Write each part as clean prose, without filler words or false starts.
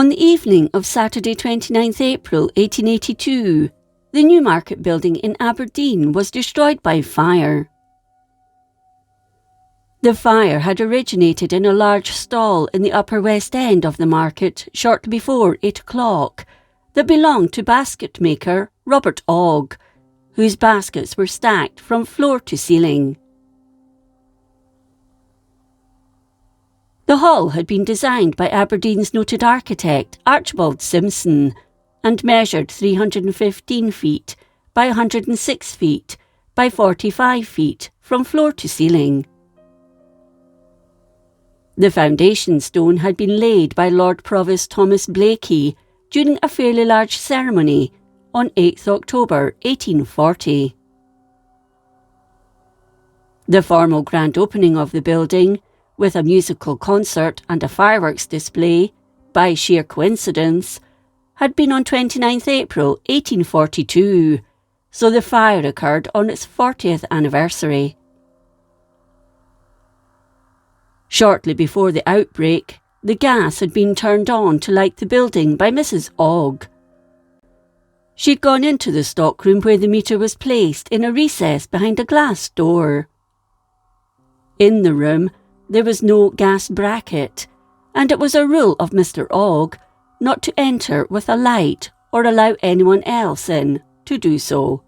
On the evening of Saturday 29th April 1882, the Newmarket building in Aberdeen was destroyed by fire. The fire had originated in a large stall in the upper west end of the market shortly before 8 o'clock that belonged to basket maker Robert Ogg, whose baskets were stacked from floor to ceiling. The hall had been designed by Aberdeen's noted architect Archibald Simpson and measured 315 feet by 106 feet by 45 feet from floor to ceiling. The foundation stone had been laid by Lord Provost Thomas Blakey during a fairly large ceremony on 8th October 1840. The formal grand opening of the building, with a musical concert and a fireworks display, by sheer coincidence, had been on 29th April 1842, so the fire occurred on its 40th anniversary. Shortly before the outbreak, the gas had been turned on to light the building by Mrs. Ogg. She'd gone into the stockroom where the meter was placed in a recess behind a glass door. In the room, there was no gas bracket, and it was a rule of Mr. Ogg not to enter with a light or allow anyone else in to do so.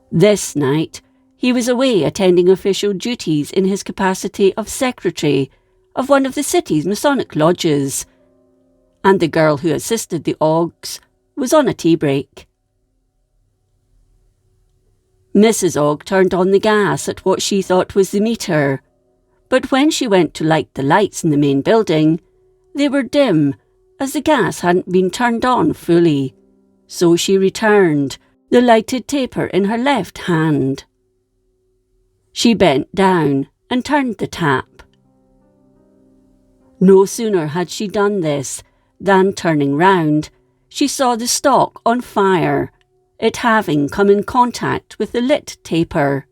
This night, he was away attending official duties in his capacity of secretary of one of the city's Masonic lodges, and the girl who assisted the Oggs was on a tea break. Mrs. Ogg turned on the gas at what she thought was the meter, but when she went to light the lights in the main building, they were dim as the gas hadn't been turned on fully, so she returned, the lighted taper in her left hand. She bent down and turned the tap. No sooner had she done this than, turning round, she saw the stock on fire, it having come in contact with the lit taper.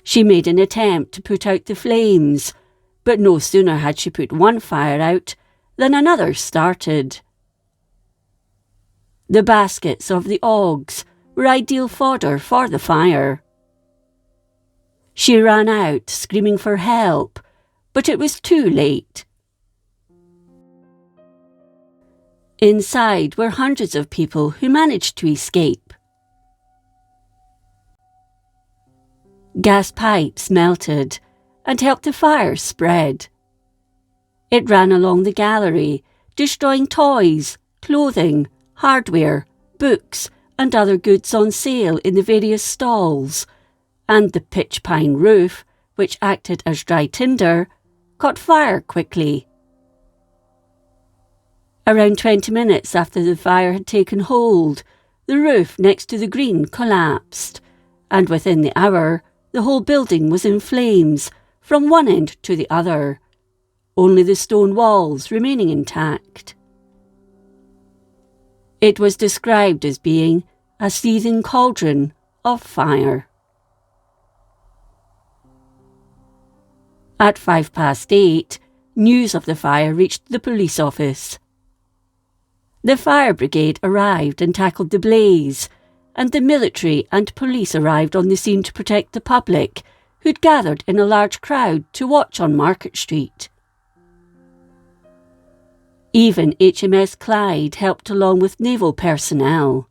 She made an attempt to put out the flames, but no sooner had she put one fire out than another started. The baskets of the Oggs were ideal fodder for the fire. She ran out, screaming for help, but it was too late. Inside were hundreds of people who managed to escape. Gas pipes melted and helped the fire spread. It ran along the gallery, destroying toys, clothing, hardware, books and other goods on sale in the various stalls, and the pitch pine roof, which acted as dry tinder, caught fire quickly. Around 20 minutes after the fire had taken hold, the roof next to the green collapsed, and within the hour, the whole building was in flames from one end to the other, only the stone walls remaining intact. It was described as being a seething cauldron of fire. At 8:05, news of the fire reached the police office. The fire brigade arrived and tackled the blaze, and the military and police arrived on the scene to protect the public, who'd gathered in a large crowd to watch on Market Street. Even HMS Clyde helped along with naval personnel.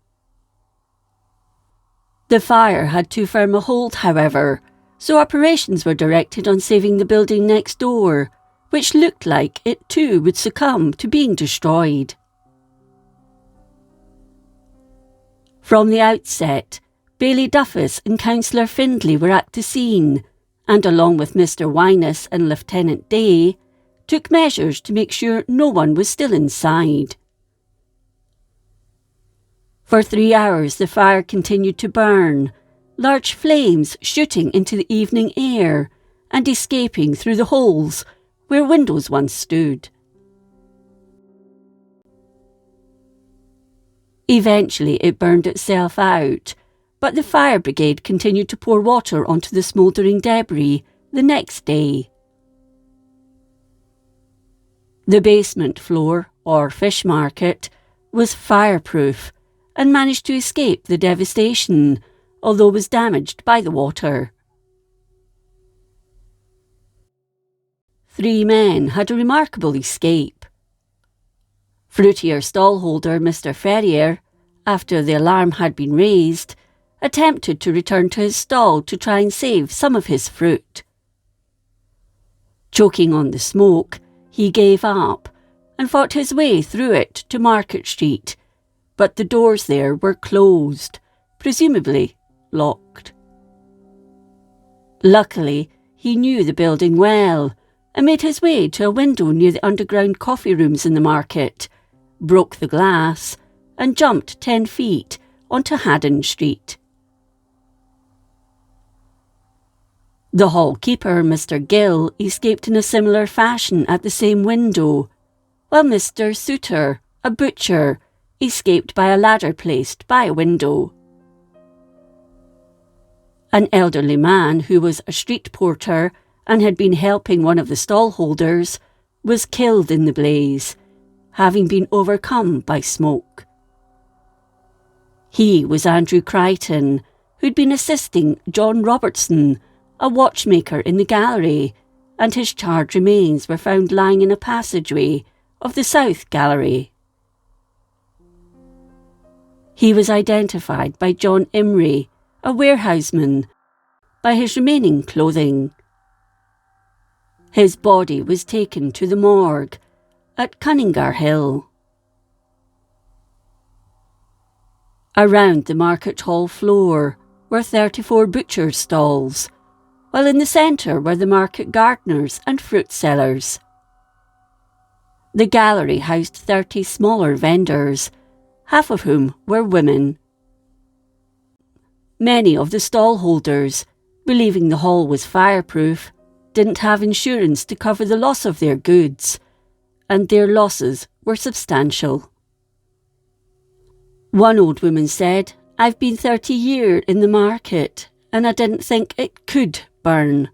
The fire had too firm a hold, however, so operations were directed on saving the building next door, which looked like it too would succumb to being destroyed. From the outset, Baillie Duffus and Councillor Findlay were at the scene, and along with Mr. Wyness and Lieutenant Day, took measures to make sure no one was still inside. For 3 hours the fire continued to burn, large flames shooting into the evening air and escaping through the holes where windows once stood. Eventually it burned itself out, but the fire brigade continued to pour water onto the smouldering debris the next day. The basement floor, or fish market, was fireproof and managed to escape the devastation, although was damaged by the water. 3 men had a remarkable escape. Fruitier stallholder Mr. Ferrier, after the alarm had been raised, attempted to return to his stall to try and save some of his fruit. Choking on the smoke, he gave up and fought his way through it to Market Street, but the doors there were closed, presumably locked. Luckily, he knew the building well and made his way to a window near the underground coffee rooms in the market, broke the glass and jumped 10 feet onto Haddon Street. The hall keeper, Mr. Gill, escaped in a similar fashion at the same window, while Mr. Suter, a butcher, escaped by a ladder placed by a window. An elderly man who was a street porter and had been helping one of the stallholders was killed in the blaze, having been overcome by smoke. He was Andrew Crichton, who'd been assisting John Robertson, a watchmaker in the gallery, and his charred remains were found lying in a passageway of the South Gallery. He was identified by John Imrie, a warehouseman, by his remaining clothing. His body was taken to the morgue at Cunningar Hill. Around the market hall floor were 34 butchers' stalls, while in the centre were the market gardeners and fruit sellers. The gallery housed 30 smaller vendors, half of whom were women. Many of the stallholders, believing the hall was fireproof, didn't have insurance to cover the loss of their goods, and their losses were substantial. One old woman said, "I've been 30 years in the market, and I didn't think it could burn."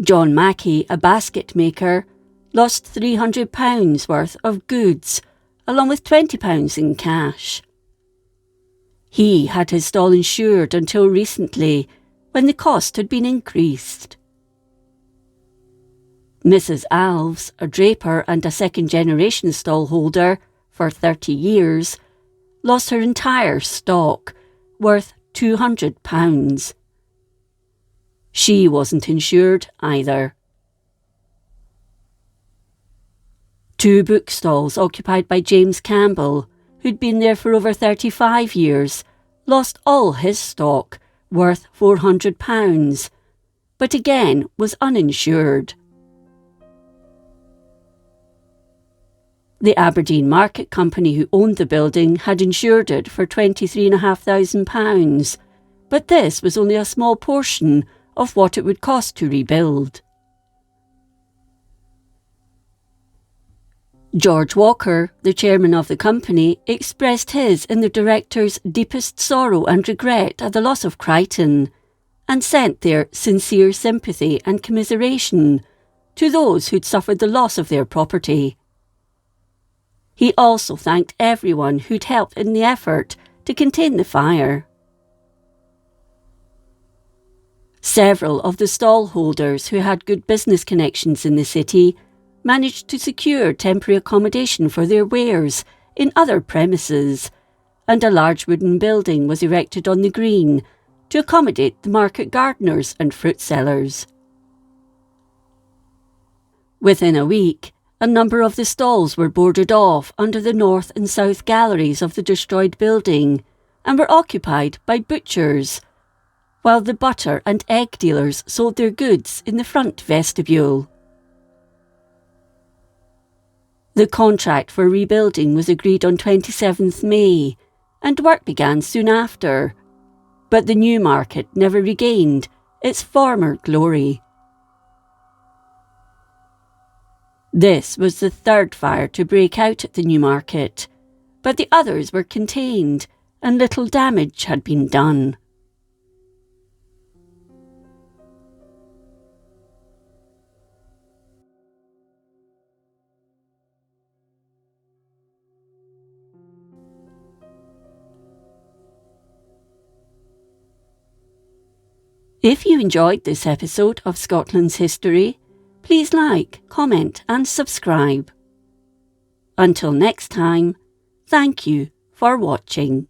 John Mackey, a basket maker, lost £300 worth of goods, along with £20 in cash. He had his stall insured until recently, when the cost had been increased. Mrs. Alves, a draper and a second-generation stallholder for 30 years, lost her entire stock, worth £200. She wasn't insured either. 2 bookstalls occupied by James Campbell, who'd been there for over 35 years, lost all his stock, worth £400, but again was uninsured. The Aberdeen Market Company who owned the building had insured it for £23,500, but this was only a small portion of what it would cost to rebuild. George Walker, the chairman of the company, expressed his and the directors' deepest sorrow and regret at the loss of Crichton, and sent their sincere sympathy and commiseration to those who'd suffered the loss of their property. He also thanked everyone who'd helped in the effort to contain the fire. Several of the stallholders who had good business connections in the city managed to secure temporary accommodation for their wares in other premises, and a large wooden building was erected on the green to accommodate the market gardeners and fruit sellers. Within a week, a number of the stalls were boarded off under the north and south galleries of the destroyed building and were occupied by butchers, while the butter and egg dealers sold their goods in the front vestibule. The contract for rebuilding was agreed on 27th May, and work began soon after, but the new market never regained its former glory. This was the third fire to break out at the new market, but the others were contained and little damage had been done. If you enjoyed this episode of Scotland's History, please like, comment and subscribe. Until next time, thank you for watching.